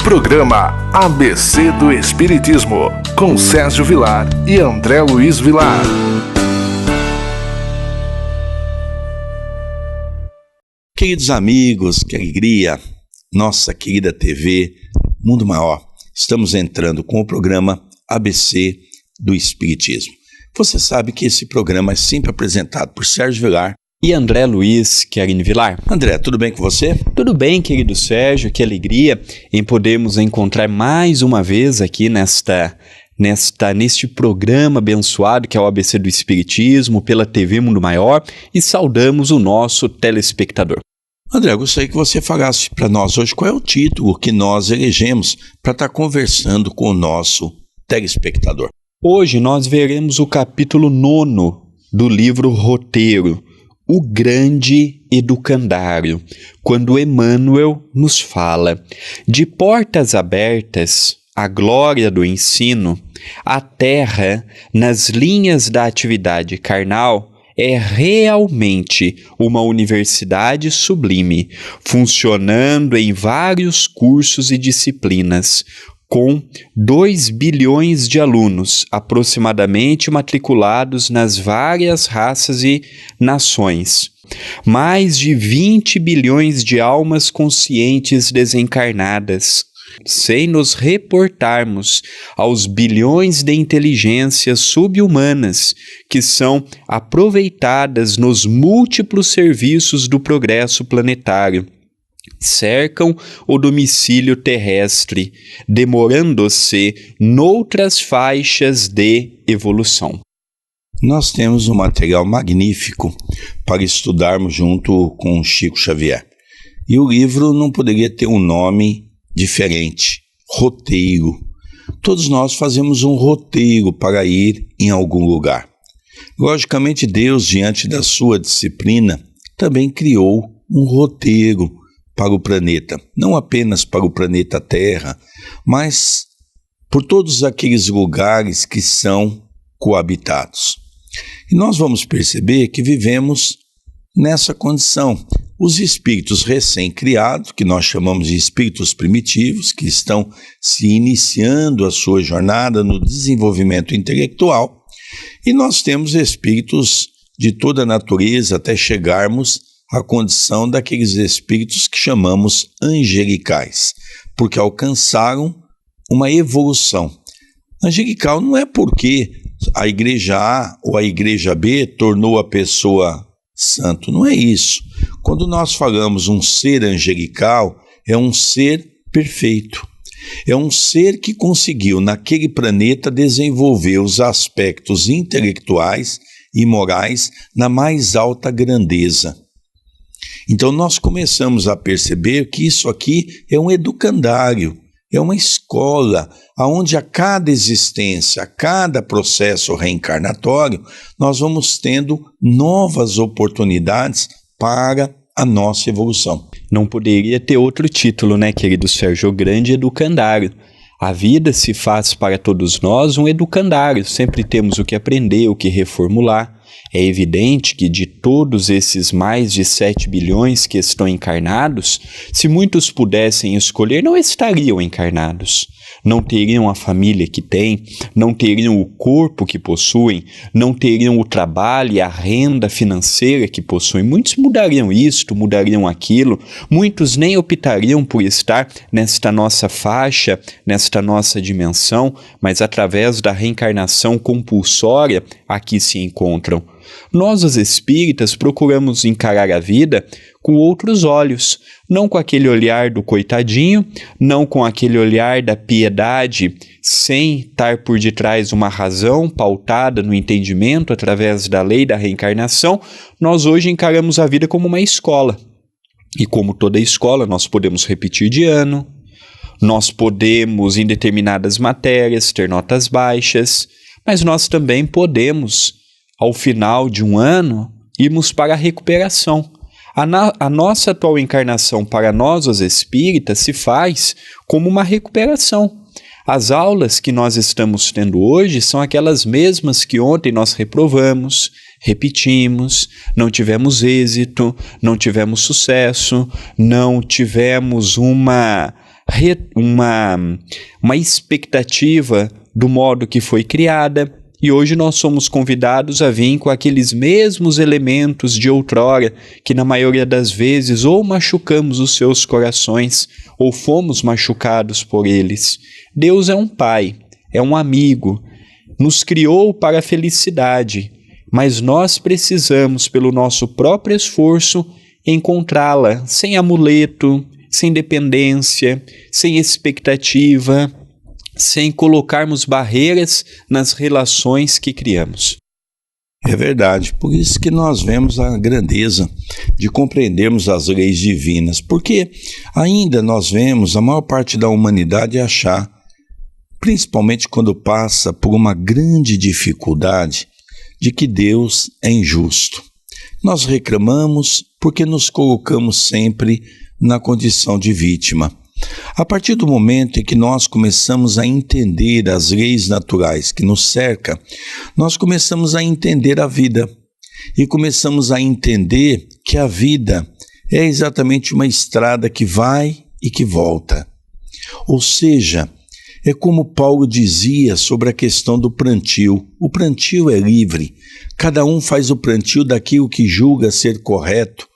Programa ABC do Espiritismo, com Sérgio Vilar e André Luiz Vilar. Queridos amigos, que alegria, nossa querida TV Mundo Maior. Estamos entrando com o programa ABC do Espiritismo. Você sabe que esse programa é sempre apresentado por Sérgio Vilar e André Luiz Querine Vilar. André, tudo bem com você? Tudo bem, querido Sérgio, que alegria em podermos encontrar mais uma vez aqui neste programa abençoado que é o ABC do Espiritismo, pela TV Mundo Maior, e saudamos o nosso telespectador. André, eu gostaria que você falasse para nós hoje qual é o título que nós elegemos para estar conversando com o nosso telespectador. Hoje nós veremos o capítulo 9 do livro Roteiro, O Grande Educandário, quando Emmanuel nos fala: de portas abertas, a glória do ensino, a terra, nas linhas da atividade carnal, é realmente uma universidade sublime, funcionando em vários cursos e disciplinas, com 2 bilhões de alunos, aproximadamente matriculados nas várias raças e nações. Mais de 20 bilhões de almas conscientes desencarnadas, sem nos reportarmos aos bilhões de inteligências subhumanas que são aproveitadas nos múltiplos serviços do progresso planetário. Cercam o domicílio terrestre, demorando-se noutras faixas de evolução. Nós temos um material magnífico para estudarmos junto com Chico Xavier. E o livro não poderia ter um nome diferente: roteiro. Todos nós fazemos um roteiro para ir em algum lugar. Logicamente, Deus, diante da sua disciplina, também criou um roteiro para o planeta, não apenas para o planeta Terra, mas por todos aqueles lugares que são coabitados. E nós vamos perceber que vivemos nessa condição. Os espíritos recém-criados, que nós chamamos de espíritos primitivos, que estão se iniciando a sua jornada no desenvolvimento intelectual, e nós temos espíritos de toda a natureza até chegarmos à condição daqueles espíritos que chamamos angelicais, porque alcançaram uma evolução. Angelical não é porque a igreja A ou a igreja B tornou a pessoa santo, não é isso. Quando nós falamos um ser angelical, é um ser perfeito. É um ser que conseguiu, naquele planeta, desenvolver os aspectos intelectuais e morais na mais alta grandeza. Então nós começamos a perceber que isso aqui é um educandário, é uma escola, onde a cada existência, a cada processo reencarnatório, nós vamos tendo novas oportunidades para a nossa evolução. Não poderia ter outro título, né, querido Sérgio? O Grande Educandário. A vida se faz para todos nós um educandário. Sempre temos o que aprender, o que reformular. É evidente que de todos esses mais de 7 bilhões que estão encarnados, se muitos pudessem escolher, não estariam encarnados. Não teriam a família que têm, não teriam o corpo que possuem, não teriam o trabalho e a renda financeira que possuem. Muitos mudariam isto, mudariam aquilo, muitos nem optariam por estar nesta nossa faixa, nesta nossa dimensão, mas através da reencarnação compulsória aqui se encontram. Nós, os espíritas, procuramos encarar a vida com outros olhos, não com aquele olhar do coitadinho, não com aquele olhar da piedade, sem estar por detrás uma razão pautada no entendimento através da lei da reencarnação. Nós hoje encaramos a vida como uma escola. E como toda escola, nós podemos repetir de ano, nós podemos, em determinadas matérias, ter notas baixas, mas nós também podemos, ao final de um ano, irmos para a recuperação. A nossa atual encarnação para nós, os espíritas, se faz como uma recuperação. As aulas que nós estamos tendo hoje são aquelas mesmas que ontem nós reprovamos, repetimos, não tivemos êxito, não tivemos sucesso, não tivemos uma uma expectativa do modo que foi criada, e hoje nós somos convidados a vir com aqueles mesmos elementos de outrora, que na maioria das vezes ou machucamos os seus corações, ou fomos machucados por eles. Deus é um pai, é um amigo, nos criou para a felicidade, mas nós precisamos, pelo nosso próprio esforço, encontrá-la sem amuleto, sem dependência, sem expectativa, sem colocarmos barreiras nas relações que criamos. É verdade, por isso que nós vemos a grandeza de compreendermos as leis divinas, porque ainda nós vemos a maior parte da humanidade achar, principalmente quando passa por uma grande dificuldade, de que Deus é injusto. Nós reclamamos porque nos colocamos sempre na condição de vítima. A partir do momento em que nós começamos a entender as leis naturais que nos cercam, nós começamos a entender a vida e começamos a entender que a vida é exatamente uma estrada que vai e que volta. Ou seja, é como Paulo dizia sobre a questão do plantio. O plantio é livre, cada um faz o plantio daquilo que julga ser correto,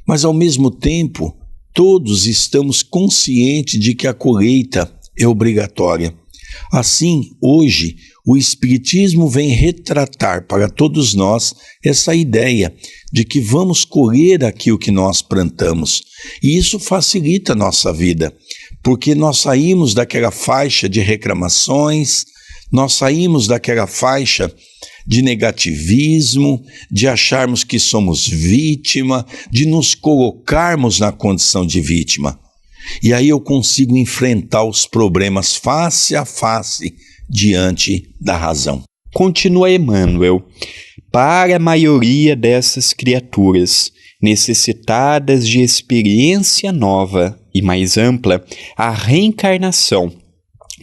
mas ao mesmo tempo todos estamos conscientes de que a colheita é obrigatória. Assim, hoje, o Espiritismo vem retratar para todos nós essa ideia de que vamos colher aquilo que nós plantamos. E isso facilita a nossa vida, porque nós saímos daquela faixa de reclamações, nós saímos daquela faixa de negativismo, de acharmos que somos vítima, de nos colocarmos na condição de vítima. E aí eu consigo enfrentar os problemas face a face diante da razão. Continua Emmanuel. Para a maioria dessas criaturas, necessitadas de experiência nova e mais ampla, a reencarnação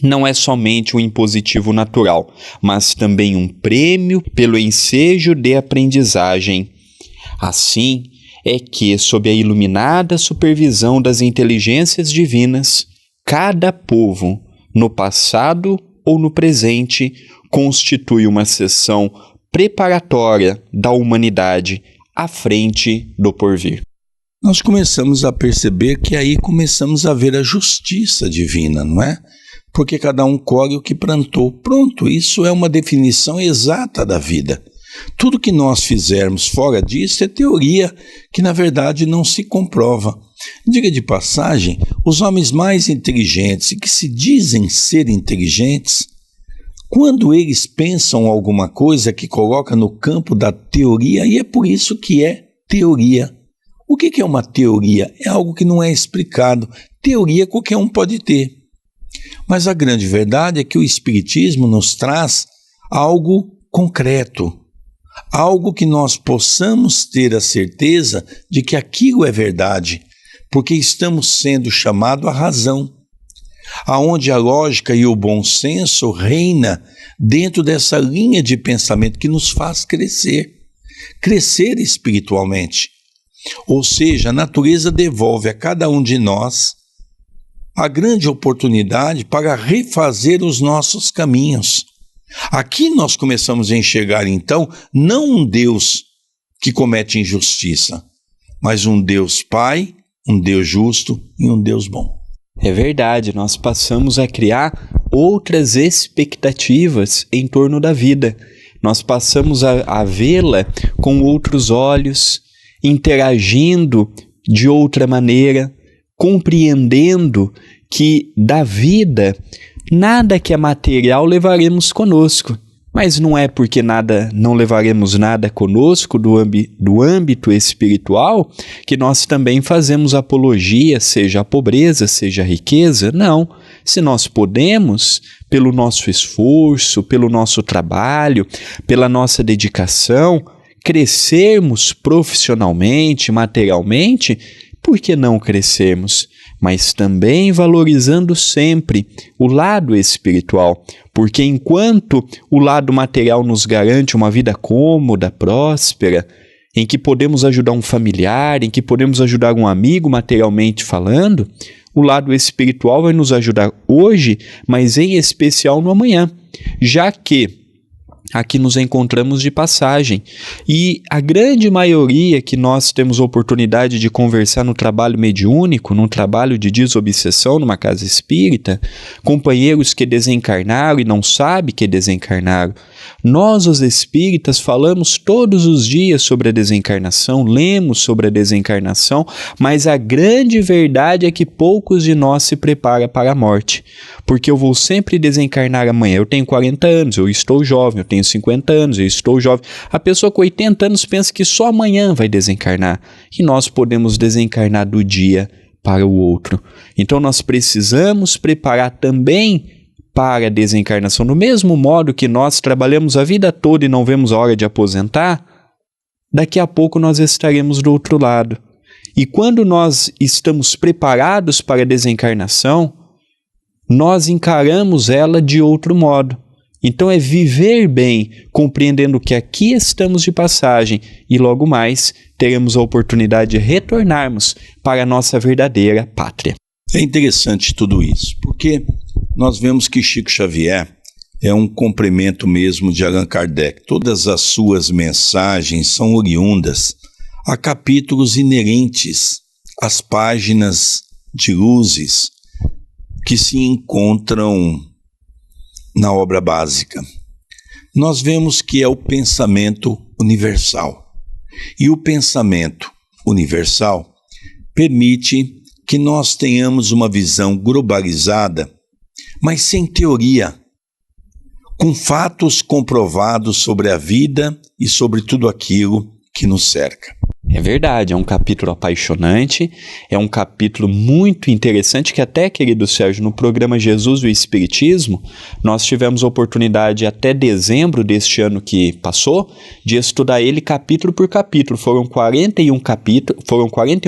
não é somente um impositivo natural, mas também um prêmio pelo ensejo de aprendizagem. Assim é que, sob a iluminada supervisão das inteligências divinas, cada povo, no passado ou no presente, constitui uma seção preparatória da humanidade à frente do porvir. Nós começamos a perceber que aí começamos a ver a justiça divina, não é? Porque cada um colhe o que plantou. Pronto, isso é uma definição exata da vida. Tudo que nós fizermos fora disso é teoria que, na verdade, não se comprova. Diga de passagem, os homens mais inteligentes e que se dizem ser inteligentes, quando eles pensam alguma coisa que coloca no campo da teoria, e é por isso que é teoria. O que é uma teoria? É algo que não é explicado. Teoria qualquer um pode ter. Mas a grande verdade é que o Espiritismo nos traz algo concreto, algo que nós possamos ter a certeza de que aquilo é verdade, porque estamos sendo chamados à razão, aonde a lógica e o bom senso reina dentro dessa linha de pensamento que nos faz crescer espiritualmente. Ou seja, a natureza devolve a cada um de nós a grande oportunidade para refazer os nossos caminhos. Aqui nós começamos a enxergar, então, não um Deus que comete injustiça, mas um Deus Pai, um Deus justo e um Deus bom. É verdade, nós passamos a criar outras expectativas em torno da vida. Nós passamos a vê-la com outros olhos, interagindo de outra maneira, compreendendo que da vida nada que é material levaremos conosco, mas não é porque não levaremos nada conosco do âmbito espiritual que nós também fazemos apologia, seja a pobreza, seja a riqueza. Não, se nós podemos, pelo nosso esforço, pelo nosso trabalho, pela nossa dedicação, crescermos profissionalmente, materialmente, por que não crescermos? Mas também valorizando sempre o lado espiritual, porque enquanto o lado material nos garante uma vida cômoda, próspera, em que podemos ajudar um familiar, em que podemos ajudar um amigo materialmente falando, O lado espiritual vai nos ajudar hoje, mas em especial no amanhã, já que aqui nos encontramos de passagem e a grande maioria que nós temos oportunidade de conversar no trabalho mediúnico, num trabalho de desobsessão numa casa espírita, companheiros que desencarnaram e não sabem que desencarnaram. Nós, os espíritas, falamos todos os dias sobre a desencarnação, lemos sobre a desencarnação, mas a grande verdade é que poucos de nós se preparam para a morte, porque eu vou sempre desencarnar amanhã. Eu tenho 40 anos, eu estou jovem, eu tenho 50 anos, eu estou jovem. A pessoa com 80 anos pensa que só amanhã vai desencarnar, e nós podemos desencarnar do dia para o outro. Então nós precisamos preparar também para a desencarnação. Do mesmo modo que nós trabalhamos a vida toda e não vemos a hora de aposentar, daqui a pouco nós estaremos do outro lado. E quando nós estamos preparados para a desencarnação, nós encaramos ela de outro modo. Então é viver bem, compreendendo que aqui estamos de passagem e logo mais teremos a oportunidade de retornarmos para a nossa verdadeira pátria. É interessante tudo isso, porque nós vemos que Chico Xavier é um complemento mesmo de Allan Kardec. Todas as suas mensagens são oriundas a capítulos inerentes às páginas de luzes que se encontram na obra básica. Nós vemos que é o pensamento universal. E o pensamento universal permite que nós tenhamos uma visão globalizada, mas sem teoria, com fatos comprovados sobre a vida e sobre tudo aquilo que nos cerca. É verdade, é um capítulo apaixonante, é um capítulo muito interessante que até, querido Sérgio, no programa Jesus e o Espiritismo, nós tivemos a oportunidade até dezembro deste ano que passou, de estudar ele capítulo por capítulo. Foram 41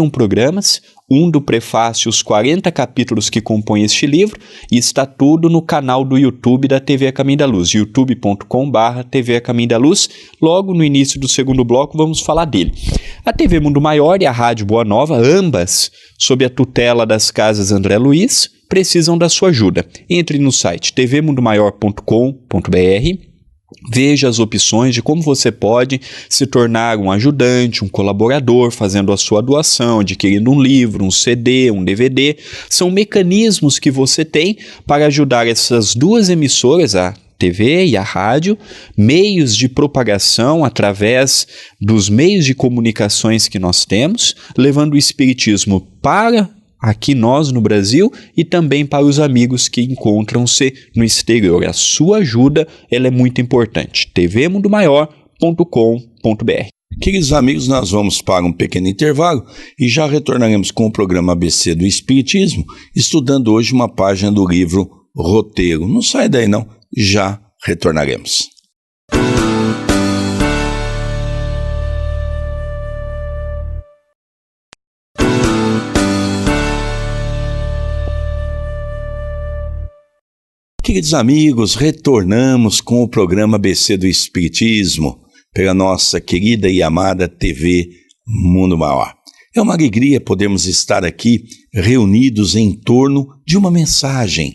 programas, um do prefácio, os 40 capítulos que compõem este livro, e está tudo no canal do YouTube da TV A Caminho da Luz, youtube.com/TV A Caminho da Luz. Logo no início do segundo bloco vamos falar dele. A TV Mundo Maior e a Rádio Boa Nova, ambas sob a tutela das casas André Luiz, precisam da sua ajuda. Entre no site tvmundomaior.com.br, veja as opções de como você pode se tornar um ajudante, um colaborador, fazendo a sua doação, adquirindo um livro, um CD, um DVD. São mecanismos que você tem para ajudar essas duas emissoras, a TV e a rádio, meios de propagação através dos meios de comunicações que nós temos, levando o Espiritismo para aqui nós no Brasil e também para os amigos que encontram-se no exterior. A sua ajuda, ela é muito importante. tvmundomaior.com.br. Queridos amigos, nós vamos para um pequeno intervalo e já retornaremos com o programa ABC do Espiritismo, estudando hoje uma página do livro Roteiro. Não sai daí não, já retornaremos. Queridos amigos, retornamos com o programa ABC do Espiritismo pela nossa querida e amada TV Mundo Maior. É uma alegria podermos estar aqui reunidos em torno de uma mensagem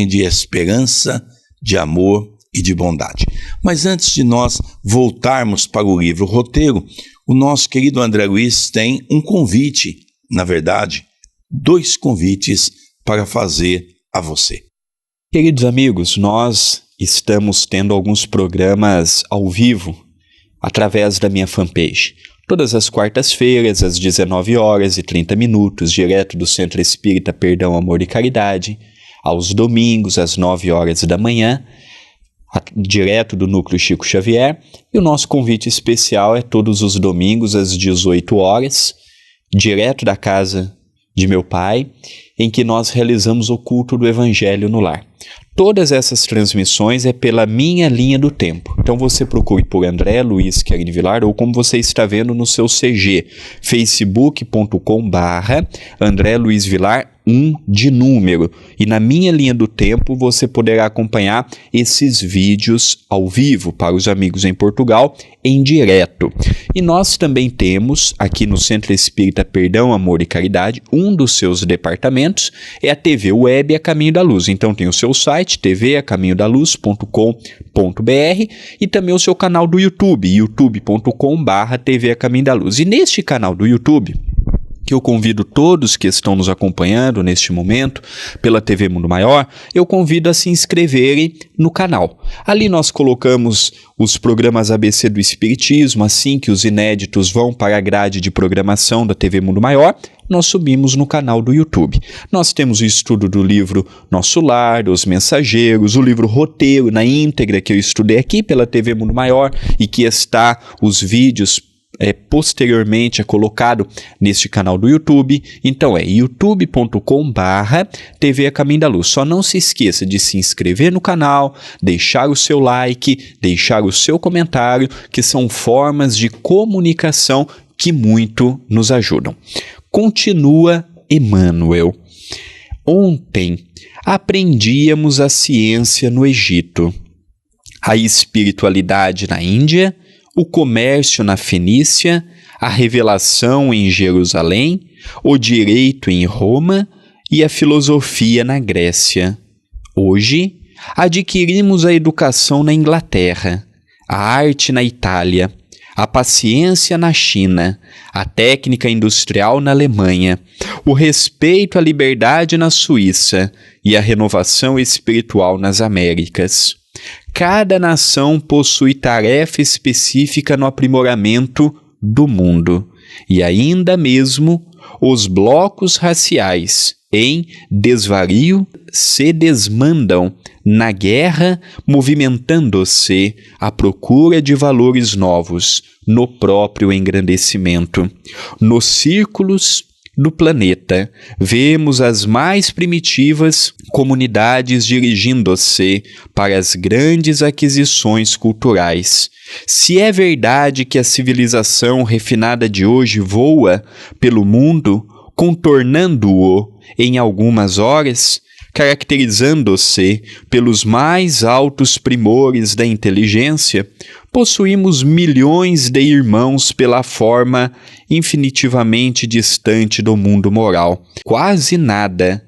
de esperança, de amor e de bondade. Mas antes de nós voltarmos para o livro Roteiro, o nosso querido André Luiz tem um convite, na verdade, 2 convites para fazer a você. Queridos amigos, nós estamos tendo alguns programas ao vivo através da minha fanpage. Todas as quartas-feiras, às 19h30, direto do Centro Espírita Perdão, Amor e Caridade. Aos domingos, às 9h da manhã, direto do Núcleo Chico Xavier. E o nosso convite especial é todos os domingos, às 18h, direto da casa de meu pai, em que nós realizamos o culto do Evangelho no lar. Todas essas transmissões é pela minha linha do tempo. Então você procure por André Luiz Querini Vilar, ou como você está vendo no seu CG, facebook.com/André Luiz Vilar 1 de número. E na minha linha do tempo você poderá acompanhar esses vídeos ao vivo para os amigos em Portugal, em direto. E nós também temos aqui no Centro Espírita Perdão, Amor e Caridade, um dos seus departamentos é a TV Web A Caminho da Luz. Então tem o seu site, tvacaminhodaluz.com.br, e também o seu canal do YouTube, youtube.com/TV A Caminho da Luz. E neste canal do YouTube, que eu convido todos que estão nos acompanhando neste momento pela TV Mundo Maior, eu convido a se inscreverem no canal. Ali nós colocamos os programas ABC do Espiritismo, assim que os inéditos vão para a grade de programação da TV Mundo Maior, nós subimos no canal do YouTube. Nós temos o estudo do livro Nosso Lar, Os Mensageiros, o livro Roteiro na íntegra que eu estudei aqui pela TV Mundo Maior e que está os vídeos posteriormente é colocado neste canal do YouTube. Então é youtube.com/TV A Caminho da Luz. Só não se esqueça de se inscrever no canal, deixar o seu like, deixar o seu comentário, que são formas de comunicação que muito nos ajudam. Continua Emmanuel. Ontem aprendíamos a ciência no Egito, a espiritualidade na Índia, o comércio na Fenícia, a revelação em Jerusalém, o direito em Roma e a filosofia na Grécia. Hoje, adquirimos a educação na Inglaterra, a arte na Itália, a paciência na China, a técnica industrial na Alemanha, o respeito à liberdade na Suíça e a renovação espiritual nas Américas. Cada nação possui tarefa específica no aprimoramento do mundo, e ainda mesmo os blocos raciais, em desvario, se desmandam na guerra, movimentando-se à procura de valores novos no próprio engrandecimento. Nos círculos do planeta, vemos as mais primitivas comunidades dirigindo-se para as grandes aquisições culturais. Se é verdade que a civilização refinada de hoje voa pelo mundo, contornando-o em algumas horas, caracterizando-se pelos mais altos primores da inteligência, possuímos milhões de irmãos pela forma infinitivamente distante do mundo moral, quase nada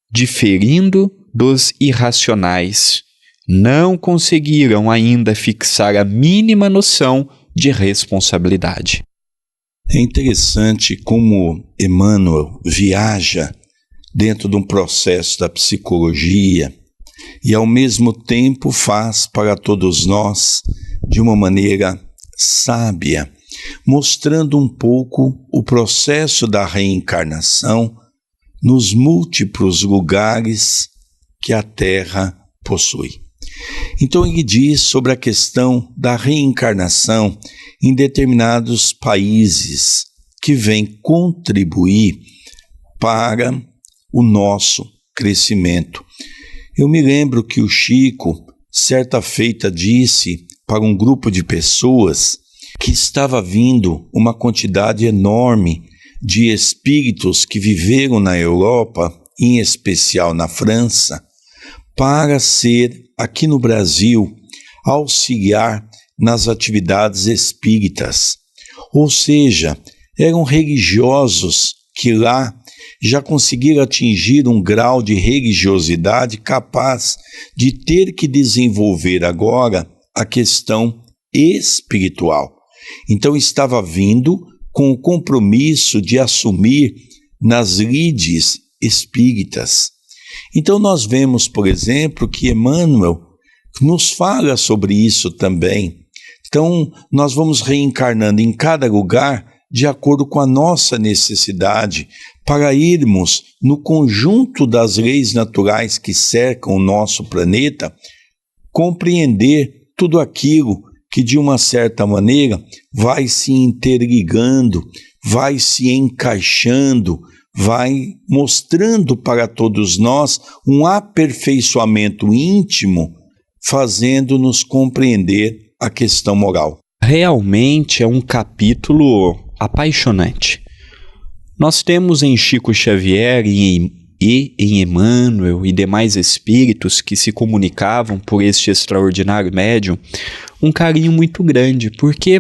diferindo dos irracionais. Não conseguiram ainda fixar a mínima noção de responsabilidade. É interessante como Emmanuel viaja dentro de um processo da psicologia e, ao mesmo tempo, faz para todos nós de uma maneira sábia, mostrando um pouco o processo da reencarnação nos múltiplos lugares que a Terra possui. Então ele diz sobre a questão da reencarnação em determinados países que vem contribuir para o nosso crescimento. Eu me lembro que o Chico, certa feita, disse para um grupo de pessoas que estava vindo uma quantidade enorme de espíritos que viveram na Europa, em especial na França, para ser, aqui no Brasil, auxiliar nas atividades espíritas. Ou seja, eram religiosos que lá já conseguiram atingir um grau de religiosidade capaz de ter que desenvolver agora a questão espiritual. Então estava vindo com o compromisso de assumir nas lides espíritas. Então nós vemos, por exemplo, que Emmanuel nos fala sobre isso também. Então nós vamos reencarnando em cada lugar de acordo com a nossa necessidade, para irmos no conjunto das leis naturais que cercam o nosso planeta, compreender tudo aquilo que de uma certa maneira vai se interligando, vai se encaixando, vai mostrando para todos nós um aperfeiçoamento íntimo, fazendo-nos compreender a questão moral. Realmente é um capítulo apaixonante. Nós temos em Chico Xavier e e em Emmanuel e demais espíritos que se comunicavam por este extraordinário médium, um carinho muito grande, porque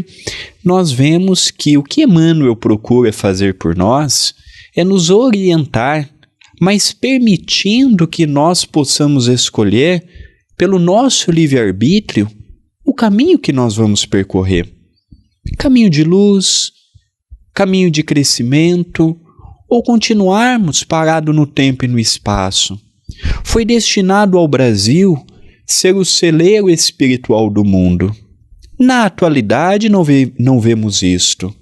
nós vemos que o que Emmanuel procura fazer por nós é nos orientar, mas permitindo que nós possamos escolher, pelo nosso livre-arbítrio, o caminho que nós vamos percorrer. Caminho de luz, caminho de crescimento, ou continuarmos parados no tempo e no espaço. Foi destinado ao Brasil ser o celeiro espiritual do mundo. Na atualidade não vemos isto.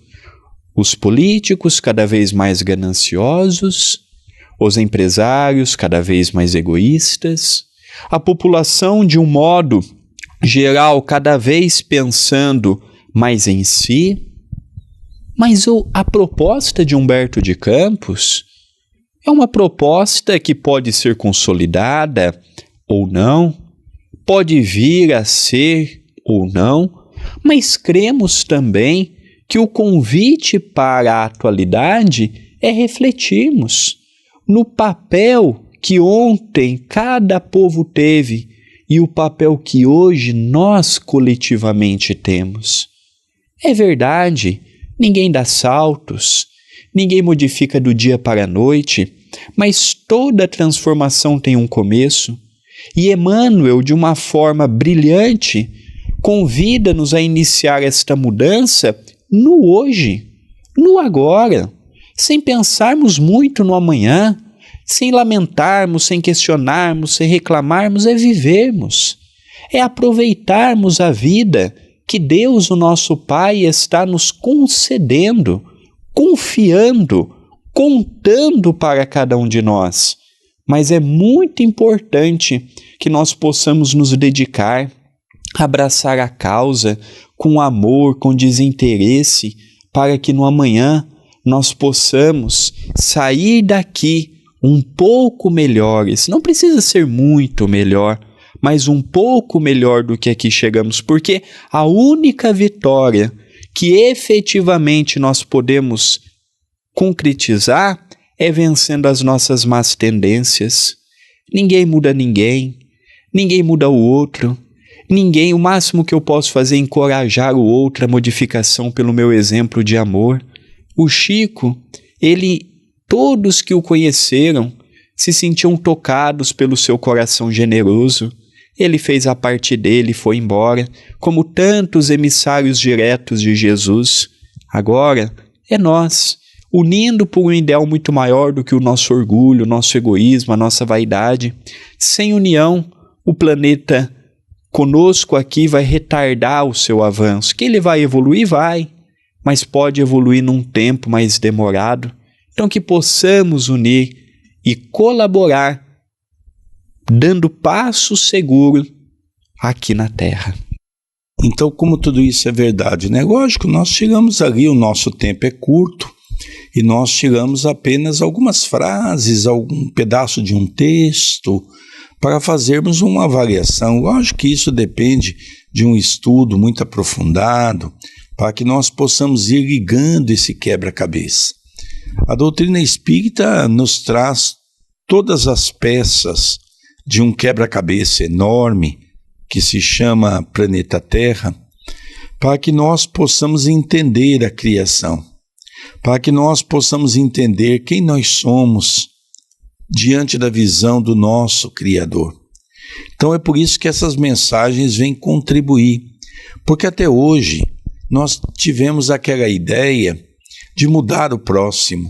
Os políticos cada vez mais gananciosos, os empresários cada vez mais egoístas, a população de um modo geral cada vez pensando mais em si. Mas a proposta de Humberto de Campos é uma proposta que pode ser consolidada ou não, pode vir a ser ou não, mas cremos também que o convite para a atualidade é refletirmos no papel que ontem cada povo teve e o papel que hoje nós coletivamente temos. É verdade, ninguém dá saltos, ninguém modifica do dia para a noite, mas toda transformação tem um começo. E Emmanuel, de uma forma brilhante, convida-nos a iniciar esta mudança no hoje, no agora, sem pensarmos muito no amanhã, sem lamentarmos, sem questionarmos, sem reclamarmos, é vivermos, é aproveitarmos a vida que Deus, o nosso Pai, está nos concedendo, confiando, contando para cada um de nós. Mas é muito importante que nós possamos nos dedicar, abraçar a causa com amor, com desinteresse, para que no amanhã nós possamos sair daqui um pouco melhores. Não precisa ser muito melhor, mas um pouco melhor do que aqui chegamos, porque a única vitória que efetivamente nós podemos concretizar é vencendo as nossas más tendências. Ninguém muda ninguém muda o outro, o máximo que eu posso fazer é encorajar o outro à modificação pelo meu exemplo de amor. O Chico, todos que o conheceram se sentiam tocados pelo seu coração generoso. Ele fez a parte dele e foi embora, como tantos emissários diretos de Jesus. Agora é nós, unindo por um ideal muito maior do que o nosso orgulho, o nosso egoísmo, a nossa vaidade. Sem união, o planeta conosco aqui vai retardar o seu avanço. Que ele vai evoluir? Vai, mas pode evoluir num tempo mais demorado. Então que possamos unir e colaborar, dando passo seguro aqui na Terra. Então, como tudo isso é verdade, né? Lógico, nós chegamos ali, o nosso tempo é curto, e nós tiramos apenas algumas frases, algum pedaço de um texto, para fazermos uma avaliação. Lógico que isso depende de um estudo muito aprofundado, para que nós possamos ir ligando esse quebra-cabeça. A doutrina espírita nos traz todas as peças de um quebra-cabeça enorme, que se chama planeta Terra, para que nós possamos entender a criação, para que nós possamos entender quem nós somos diante da visão do nosso Criador. Então é por isso que essas mensagens vêm contribuir, porque até hoje nós tivemos aquela ideia de mudar o próximo.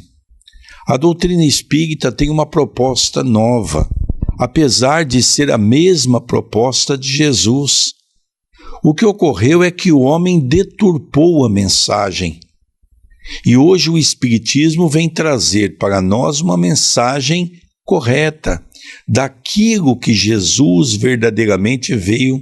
A doutrina espírita tem uma proposta nova, apesar de ser a mesma proposta de Jesus. O que ocorreu é que o homem deturpou a mensagem. E hoje o Espiritismo vem trazer para nós uma mensagem correta, daquilo que Jesus verdadeiramente veio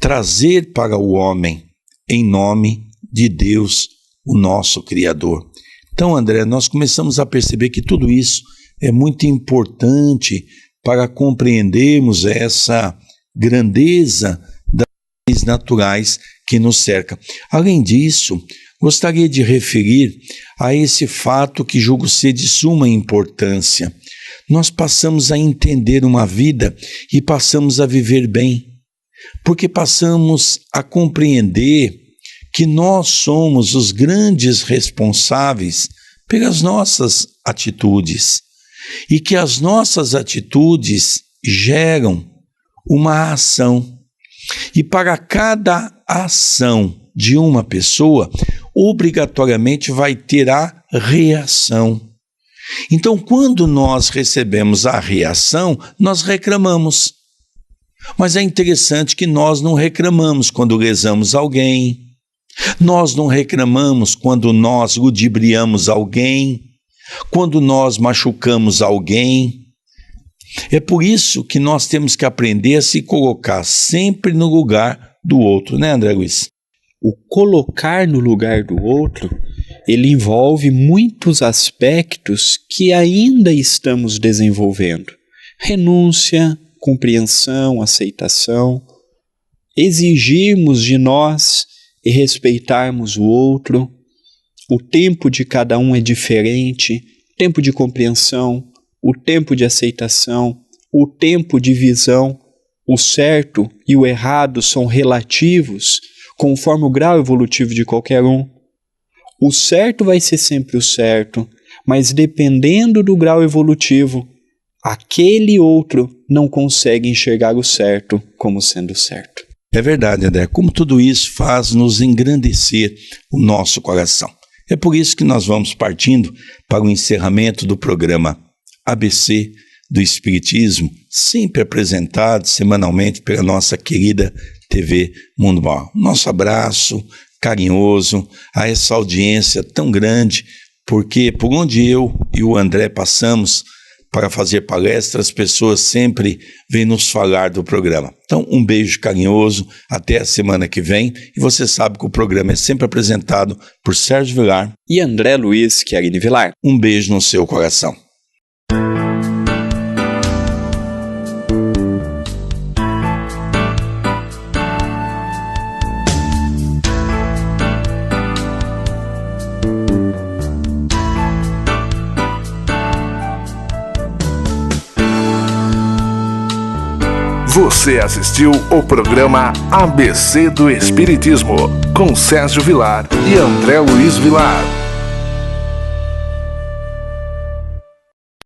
trazer para o homem, em nome de Deus, o nosso Criador. Então, André, nós começamos a perceber que tudo isso é muito importante para compreendermos essa grandeza das leis naturais que nos cercam. Além disso, Gostaria de referir a esse fato que julgo ser de suma importância. Nós passamos a entender uma vida e passamos a viver bem, porque passamos a compreender que nós somos os grandes responsáveis pelas nossas atitudes e que as nossas atitudes geram uma ação. E para cada ação de uma pessoa, obrigatoriamente vai ter a reação. Então, quando nós recebemos a reação, nós reclamamos. Mas é interessante que nós não reclamamos quando lesamos alguém, nós não reclamamos quando nós ludibriamos alguém, quando nós machucamos alguém. É por isso que nós temos que aprender a se colocar sempre no lugar do outro, né, André Luiz? O colocar no lugar do outro, ele envolve muitos aspectos que ainda estamos desenvolvendo. Renúncia, compreensão, aceitação, exigirmos de nós e respeitarmos o outro. O tempo de cada um é diferente, tempo de compreensão, o tempo de aceitação, o tempo de visão. O certo e o errado são relativos, conforme o grau evolutivo de qualquer um. O certo vai ser sempre o certo, mas dependendo do grau evolutivo, aquele outro não consegue enxergar o certo como sendo certo. É verdade, André. Como tudo isso faz nos engrandecer o nosso coração. É por isso que nós vamos partindo para o encerramento do programa ABC do Espiritismo, sempre apresentado semanalmente pela nossa querida TV Mundo Maior. Nosso abraço carinhoso a essa audiência tão grande, porque por onde eu e o André passamos para fazer palestras, as pessoas sempre vêm nos falar do programa. Então, um beijo carinhoso, até a semana que vem, e você sabe que o programa é sempre apresentado por Sérgio Vilar e André Luiz Chiarini Vilar. Um beijo no seu coração. Você assistiu o programa ABC do Espiritismo, com Sérgio Vilar e André Luiz Vilar.